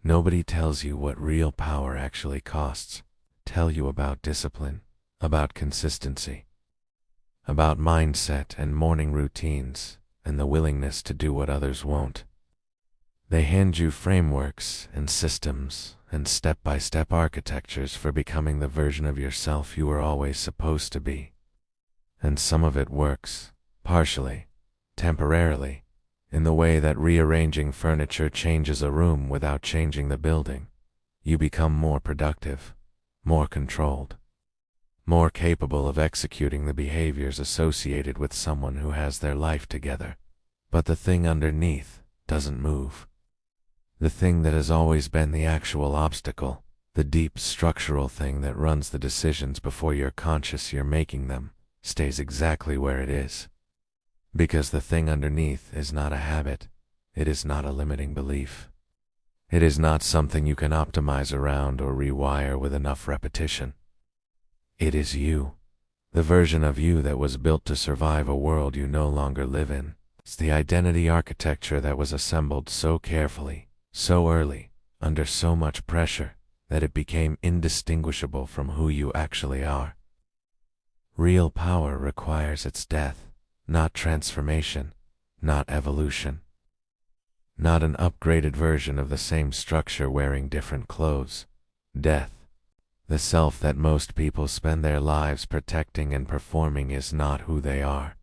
Nobody tells you what real power actually costs. Tell you about discipline, about consistency, about mindset and morning routines, and the willingness to do what others won't. They hand you frameworks and systems and step-by-step architectures for becoming the version of yourself you were always supposed to be. And some of it works, partially, temporarily, in the way that rearranging furniture changes a room without changing the building. You become more productive, more controlled, more capable of executing the behaviors associated with someone who has their life together. But the thing underneath doesn't move. The thing that has always been the actual obstacle, the deep structural thing that runs the decisions before you're conscious you're making them, stays exactly where it is. Because the thing underneath is not a habit, it is not a limiting belief. It is not something you can optimize around or rewire with enough repetition. It is you, the version of you that was built to survive a world you no longer live in. It's the identity architecture that was assembled so carefully, so early, under so much pressure, that it became indistinguishable from who you actually are. Real power requires its death, not transformation, not evolution. Not an upgraded version of the same structure wearing different clothes. Death. The self that most people spend their lives protecting and performing is not who they are.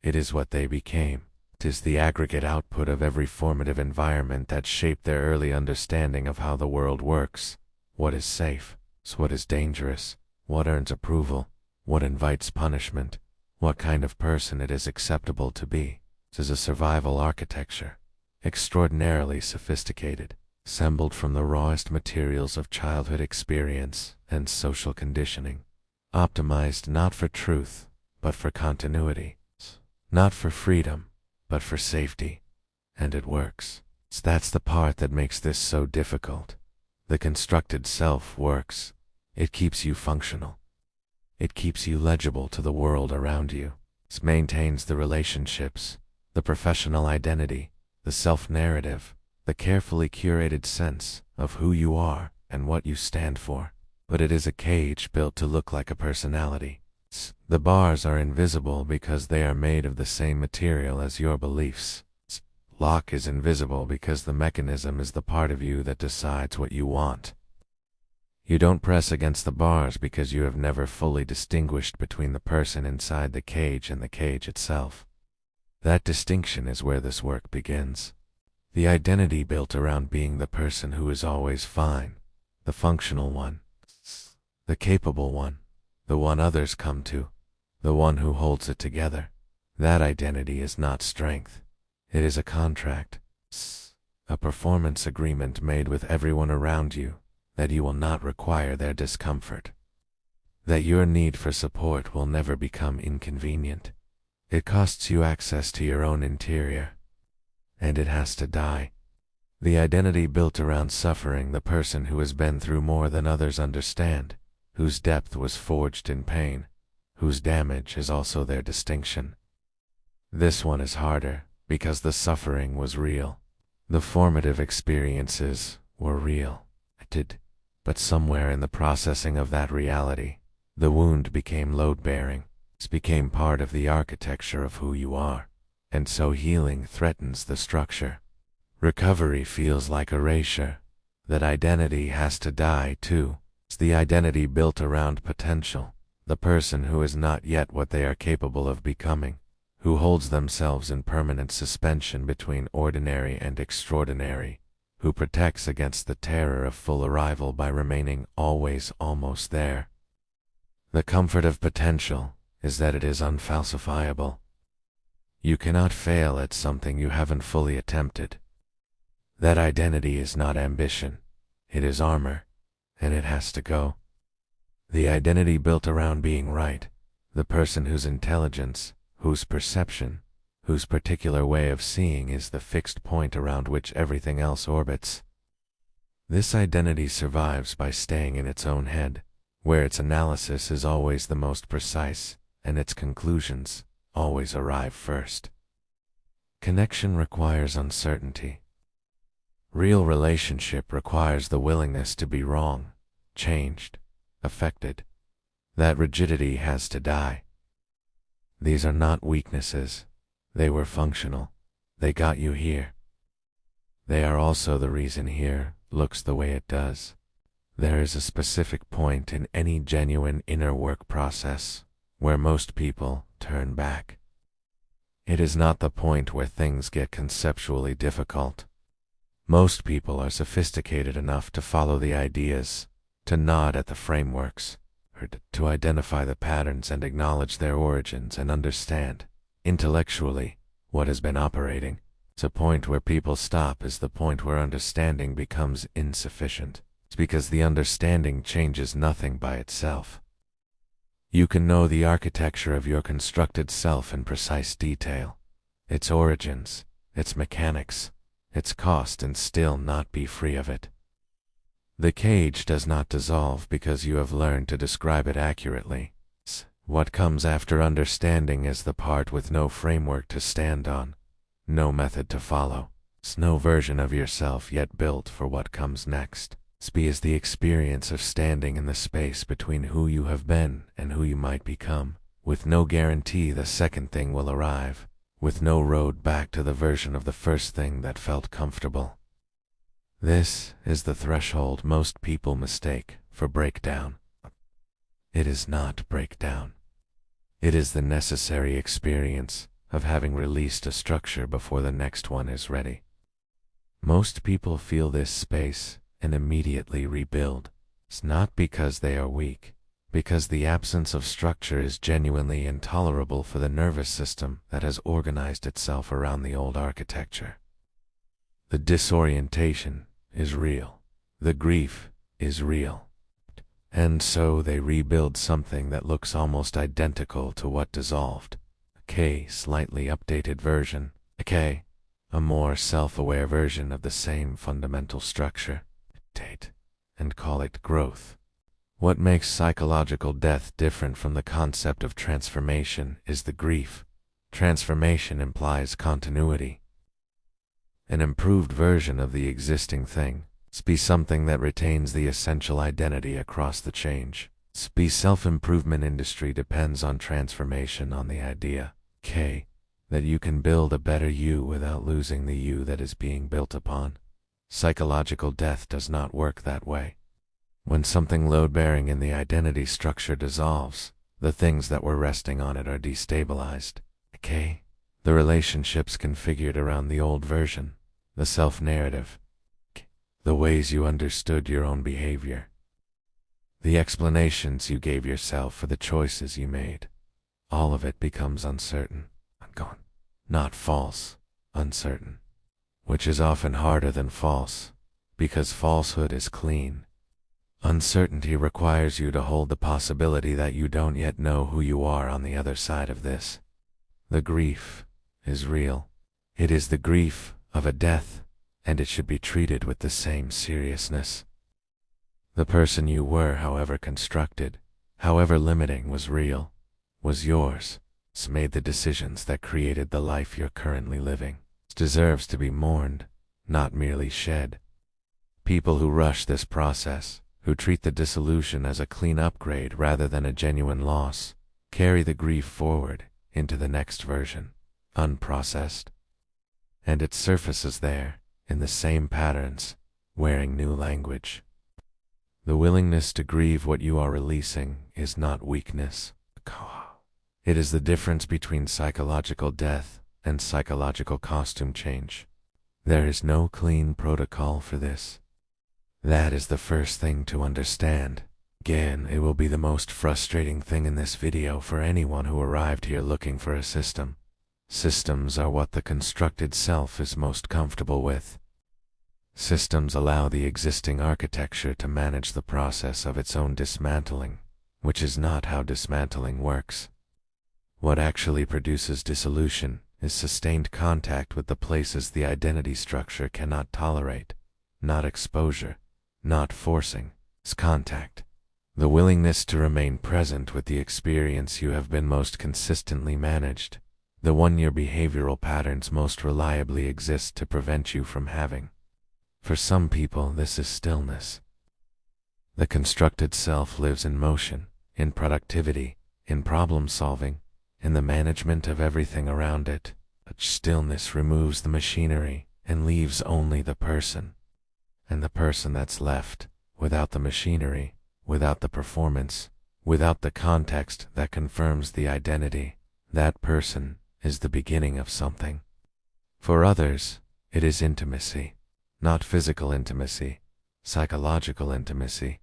It is what they became. It is the aggregate output of every formative environment that shaped their early understanding of how the world works, what is safe, what is dangerous, what earns approval, what invites punishment, what kind of person it is acceptable to be. It is a survival architecture, extraordinarily sophisticated, assembled from the rawest materials of childhood experience and social conditioning, optimized not for truth, but for continuity, not for freedom, but for safety. And it works. That's the part that makes this so difficult. The constructed self works. It keeps you functional. It keeps you legible to the world around you. It maintains the relationships, the professional identity, the self-narrative, the carefully curated sense of who you are and what you stand for. But it is a cage built to look like a personality. The bars are invisible because they are made of the same material as your beliefs. Lock is invisible because the mechanism is the part of you that decides what you want. You don't press against the bars because you have never fully distinguished between the person inside the cage and the cage itself. That distinction is where this work begins. The identity built around being the person who is always fine, the functional one, the capable one, the one others come to, the one who holds it together. That identity is not strength. It is a contract, a performance agreement made with everyone around you, that you will not require their discomfort, that your need for support will never become inconvenient. It costs you access to your own interior, and it has to die. The identity built around suffering, the person who has been through more than others understand, whose depth was forged in pain, whose damage is also their distinction. This one is harder, because the suffering was real. The formative experiences were real. But somewhere in the processing of that reality, the wound became load-bearing. It became part of the architecture of who you are, and so healing threatens the structure. Recovery feels like erasure. That identity has to die too. It's the identity built around potential, the person who is not yet what they are capable of becoming, who holds themselves in permanent suspension between ordinary and extraordinary, who protects against the terror of full arrival by remaining always almost there. The comfort of potential is that it is unfalsifiable. You cannot fail at something you haven't fully attempted. That identity is not ambition, it is armor, and it has to go. The identity built around being right, the person whose intelligence, whose perception, whose particular way of seeing is the fixed point around which everything else orbits. This identity survives by staying in its own head, where its analysis is always the most precise, and its conclusions always arrive first. Connection requires uncertainty. Real relationship requires the willingness to be wrong, changed, affected. That rigidity has to die. These are not weaknesses. They were functional. They got you here. They are also the reason here looks the way it does. There is a specific point in any genuine inner work process where most people turn back. It is not the point where things get conceptually difficult. Most people are sophisticated enough to follow the ideas, to nod at the frameworks, or to identify the patterns and acknowledge their origins and understand, intellectually, what has been operating. The point where people stop is the point where understanding becomes insufficient. It's because the understanding changes nothing by itself. You can know the architecture of your constructed self in precise detail, its origins, its mechanics, its cost, and still not be free of it. The cage does not dissolve because you have learned to describe it accurately. What comes after understanding is the part with no framework to stand on, no method to follow. It's no version of yourself yet built for what comes next. SPI is the experience of standing in the space between who you have been and who you might become, with no guarantee the second thing will arrive, with no road back to the version of the first thing that felt comfortable. This is the threshold most people mistake for breakdown. It is not breakdown. It is the necessary experience of having released a structure before the next one is ready. Most people feel this space and immediately rebuild. It's not because they are weak, because the absence of structure is genuinely intolerable for the nervous system that has organized itself around the old architecture. The disorientation is real. The grief is real. And so they rebuild something that looks almost identical to what dissolved. A slightly updated version. A more self-aware version of the same fundamental structure. And call it growth. What makes psychological death different from the concept of transformation is the grief. Transformation implies continuity. An improved version of the existing thing. Be something that retains the essential identity across the change. The self-improvement industry depends on transformation, on the idea, that you can build a better you without losing the you that is being built upon. Psychological death does not work that way. When something load-bearing in the identity structure dissolves, the things that were resting on it are destabilized. The relationships configured around the old version, the self-narrative, the ways you understood your own behavior, the explanations you gave yourself for the choices you made, all of it becomes uncertain. Not false, uncertain. Which is often harder than false, because falsehood is clean. Uncertainty requires you to hold the possibility that you don't yet know who you are on the other side of this. The grief is real. It is the grief of a death, and it should be treated with the same seriousness. The person you were, however constructed, however limiting, was real, was yours. It's made the decisions that created the life you're currently living. It deserves to be mourned, not merely shed. People who rush this process, who treat the dissolution as a clean upgrade rather than a genuine loss, carry the grief forward into the next version, unprocessed. And it surfaces there, in the same patterns, wearing new language. The willingness to grieve what you are releasing is not weakness. It is the difference between psychological death and psychological costume change. There is no clean protocol for this. That is the first thing to understand. Again, it will be the most frustrating thing in this video for anyone who arrived here looking for a system. Systems are what the constructed self is most comfortable with. Systems allow the existing architecture to manage the process of its own dismantling, which is not how dismantling works. What actually produces dissolution is sustained contact with the places the identity structure cannot tolerate, not exposure, not forcing. It's contact. The willingness to remain present with the experience you have been most consistently managed, the one your behavioral patterns most reliably exist to prevent you from having. For some people, this is stillness. The constructed self lives in motion, in productivity, in problem solving, in the management of everything around it. Such stillness removes the machinery and leaves only the person. And the person that's left, without the machinery, without the performance, without the context that confirms the identity, that person is the beginning of something. For others, it is intimacy, not physical intimacy, psychological intimacy.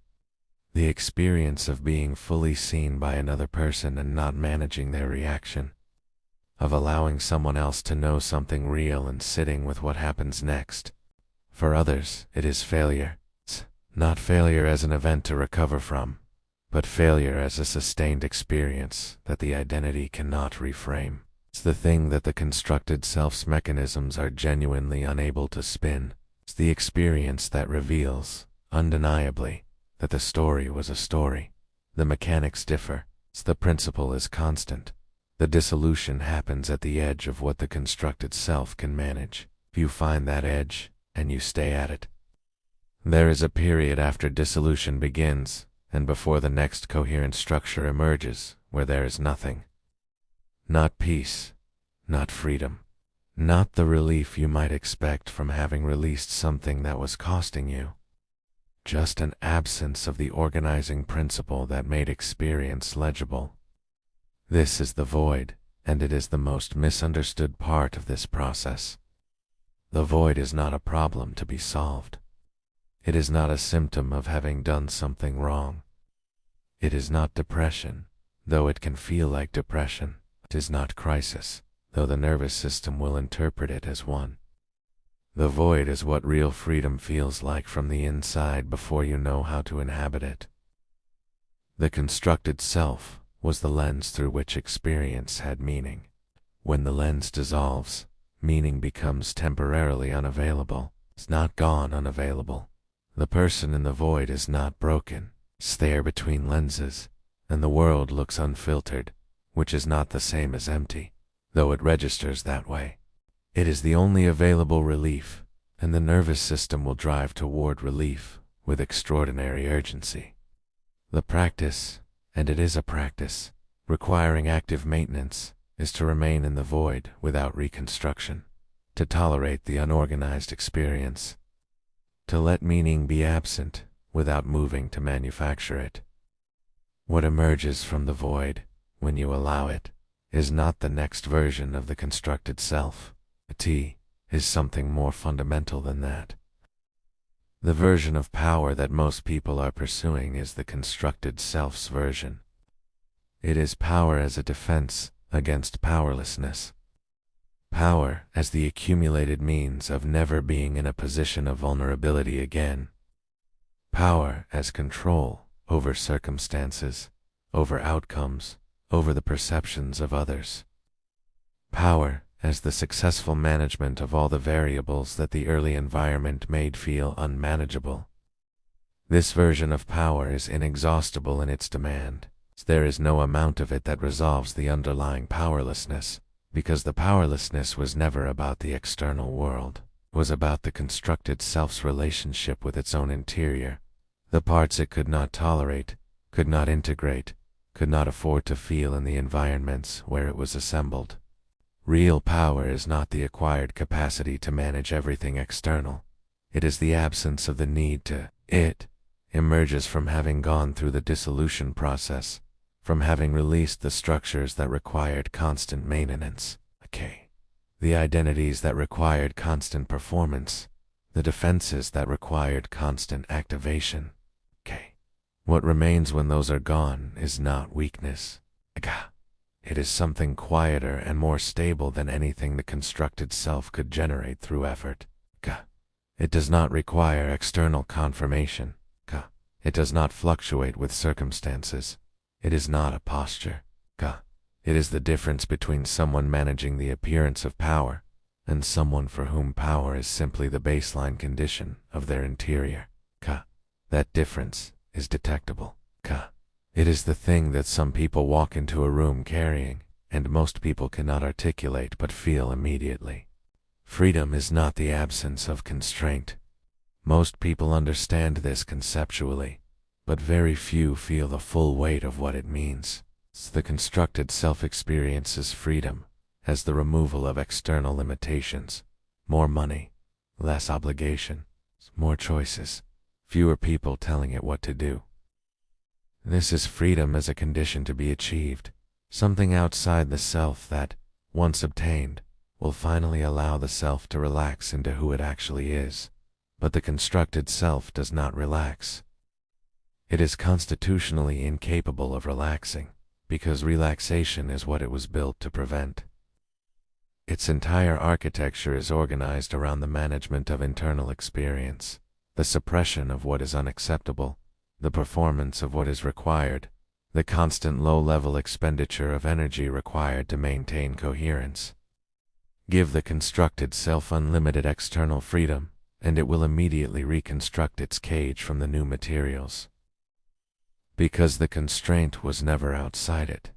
The experience of being fully seen by another person and not managing their reaction, of allowing someone else to know something real and sitting with what happens next. For others, it is failure. Not failure as an event to recover from, but failure as a sustained experience that the identity cannot reframe. It's the thing that the constructed self's mechanisms are genuinely unable to spin. It's the experience that reveals, undeniably, that the story was a story. The mechanics differ. The principle is constant. The dissolution happens at the edge of what the constructed self can manage. If you find that edge, and you stay at it, there is a period after dissolution begins, and before the next coherent structure emerges, where there is nothing. Not peace, not freedom, not the relief you might expect from having released something that was costing you. Just an absence of the organizing principle that made experience legible. This is the void, and it is the most misunderstood part of this process. The void is not a problem to be solved. It is not a symptom of having done something wrong. It is not depression, though it can feel like depression. It is not crisis, though the nervous system will interpret it as one. The void is what real freedom feels like from the inside before you know how to inhabit it. The constructed self was the lens through which experience had meaning. When the lens dissolves, meaning becomes temporarily unavailable. It's not gone unavailable. The person in the void is not broken. It's there between lenses, and the world looks unfiltered, which is not the same as empty, though it registers that way. It is the only available relief, and the nervous system will drive toward relief with extraordinary urgency. The practice, and it is a practice, requiring active maintenance, is to remain in the void without reconstruction, to tolerate the unorganized experience, to let meaning be absent without moving to manufacture it. What emerges from the void, when you allow it, is not the next version of the constructed self. It is something more fundamental than that. The version of power that most people are pursuing is the constructed self's version. It is power as a defense against powerlessness. Power as the accumulated means of never being in a position of vulnerability again. Power as control over circumstances, over outcomes, over the perceptions of others. Power as the successful management of all the variables that the early environment made feel unmanageable. This version of power is inexhaustible in its demand. There is no amount of it that resolves the underlying powerlessness, because the powerlessness was never about the external world. It was about the constructed self's relationship with its own interior, the parts it could not tolerate, could not integrate, could not afford to feel in the environments where it was assembled. Real power is not the acquired capacity to manage everything external. It is the absence of the need to. It emerges from having gone through the dissolution process, from having released the structures that required constant maintenance. The identities that required constant performance, the defenses that required constant activation. What remains when those are gone is not weakness. It is something quieter and more stable than anything the constructed self could generate through effort. It does not require external confirmation. It does not fluctuate with circumstances. It is not a posture. It is the difference between someone managing the appearance of power and someone for whom power is simply the baseline condition of their interior. That difference is detectable. It is the thing that some people walk into a room carrying, and most people cannot articulate but feel immediately. Freedom is not the absence of constraint. Most people understand this conceptually, but very few feel the full weight of what it means. The constructed self experiences freedom as the removal of external limitations, more money, less obligation, more choices, fewer people telling it what to do. This is freedom as a condition to be achieved, something outside the self that, once obtained, will finally allow the self to relax into who it actually is. But the constructed self does not relax. It is constitutionally incapable of relaxing, because relaxation is what it was built to prevent. Its entire architecture is organized around the management of internal experience, the suppression of what is unacceptable, the performance of what is required, the constant low-level expenditure of energy required to maintain coherence. Give the constructed self unlimited external freedom, and it will immediately reconstruct its cage from the new materials. Because the constraint was never outside it.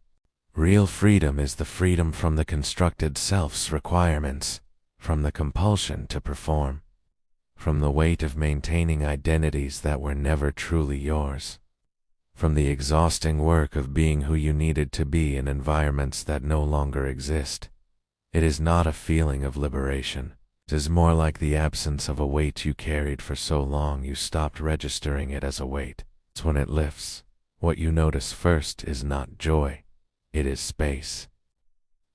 Real freedom is the freedom from the constructed self's requirements, from the compulsion to perform, from the weight of maintaining identities that were never truly yours, from the exhausting work of being who you needed to be in environments that no longer exist. It is not a feeling of liberation. It is more like the absence of a weight you carried for so long you stopped registering it as a weight. It's when it lifts. What you notice first is not joy. It is space.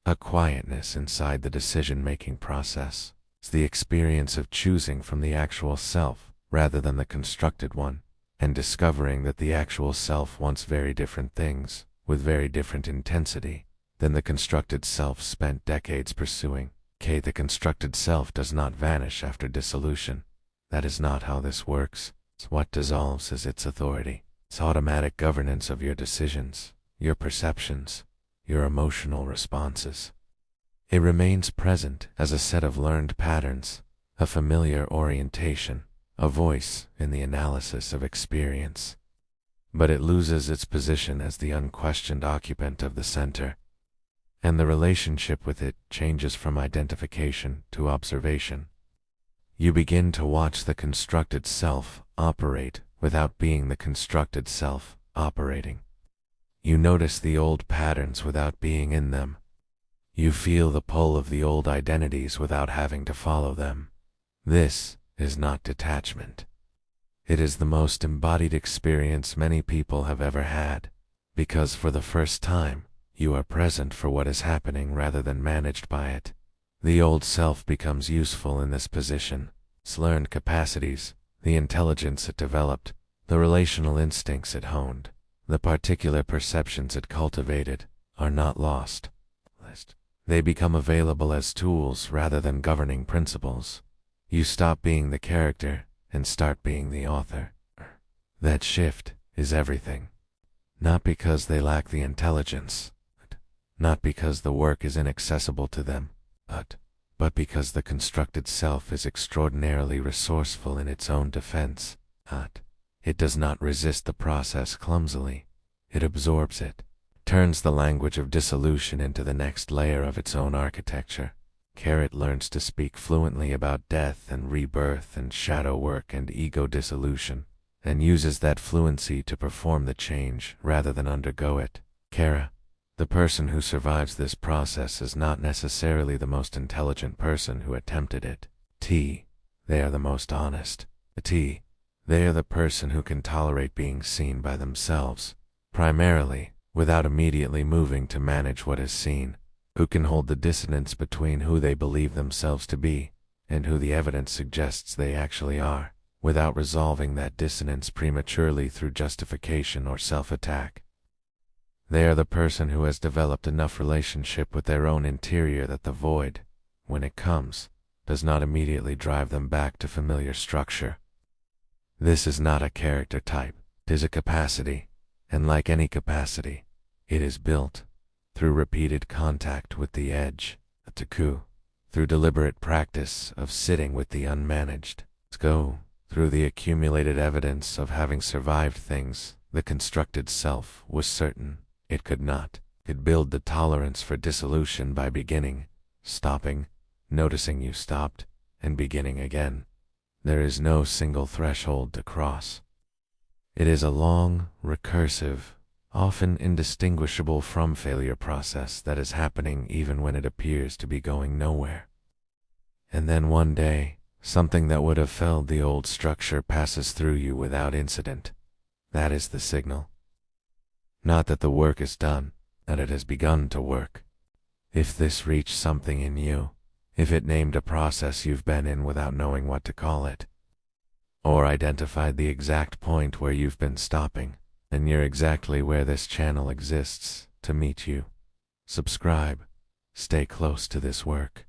A quietness inside the decision-making process. It's the experience of choosing from the actual self rather than the constructed one, and discovering that the actual self wants very different things, with very different intensity, than the constructed self spent decades pursuing. The constructed self does not vanish after dissolution. That is not how this works. What dissolves is its authority, its automatic governance of your decisions, your perceptions, your emotional responses. It remains present as a set of learned patterns, a familiar orientation, a voice in the analysis of experience. But it loses its position as the unquestioned occupant of the center, and the relationship with it changes from identification to observation. You begin to watch the constructed self operate without being the constructed self operating. You notice the old patterns without being in them. You feel the pull of the old identities without having to follow them. This is not detachment. It is the most embodied experience many people have ever had, because for the first time, you are present for what is happening rather than managed by it. The old self becomes useful in this position. Its learned capacities, the intelligence it developed, the relational instincts it honed, the particular perceptions it cultivated, are not lost. They become available as tools rather than governing principles. You stop being the character and start being the author. That shift is everything. Not because they lack the intelligence, not because the work is inaccessible to them, but because the constructed self is extraordinarily resourceful in its own defense. It does not resist the process clumsily. It absorbs it, turns the language of dissolution into the next layer of its own architecture. It learns to speak fluently about death and rebirth and shadow work and ego dissolution, and uses that fluency to perform the change rather than undergo it. The person who survives this process is not necessarily the most intelligent person who attempted it. They are the most honest. They are the person who can tolerate being seen by themselves, primarily, without immediately moving to manage what is seen, who can hold the dissonance between who they believe themselves to be and who the evidence suggests they actually are, without resolving that dissonance prematurely through justification or self-attack. They are the person who has developed enough relationship with their own interior that the void, when it comes, does not immediately drive them back to familiar structure. This is not a character type, it is a capacity, and like any capacity, it is built through repeated contact with the edge, through deliberate practice of sitting with the unmanaged, through the accumulated evidence of having survived things. The constructed self was certain it could not. It built the tolerance for dissolution by beginning, stopping, noticing you stopped, and beginning again. There is no single threshold to cross. It is a long, recursive, often indistinguishable from failure process that is happening even when it appears to be going nowhere. And then one day, something that would have felled the old structure passes through you without incident. That is the signal. Not that the work is done, that it has begun to work. If this reached something in you, if it named a process you've been in without knowing what to call it, or identified the exact point where you've been stopping, then you're exactly where this channel exists to meet you. Subscribe. Stay close to this work.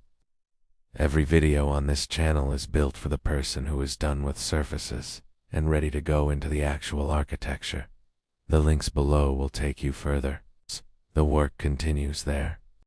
Every video on this channel is built for the person who is done with surfaces and ready to go into the actual architecture. The links below will take you further. The work continues there.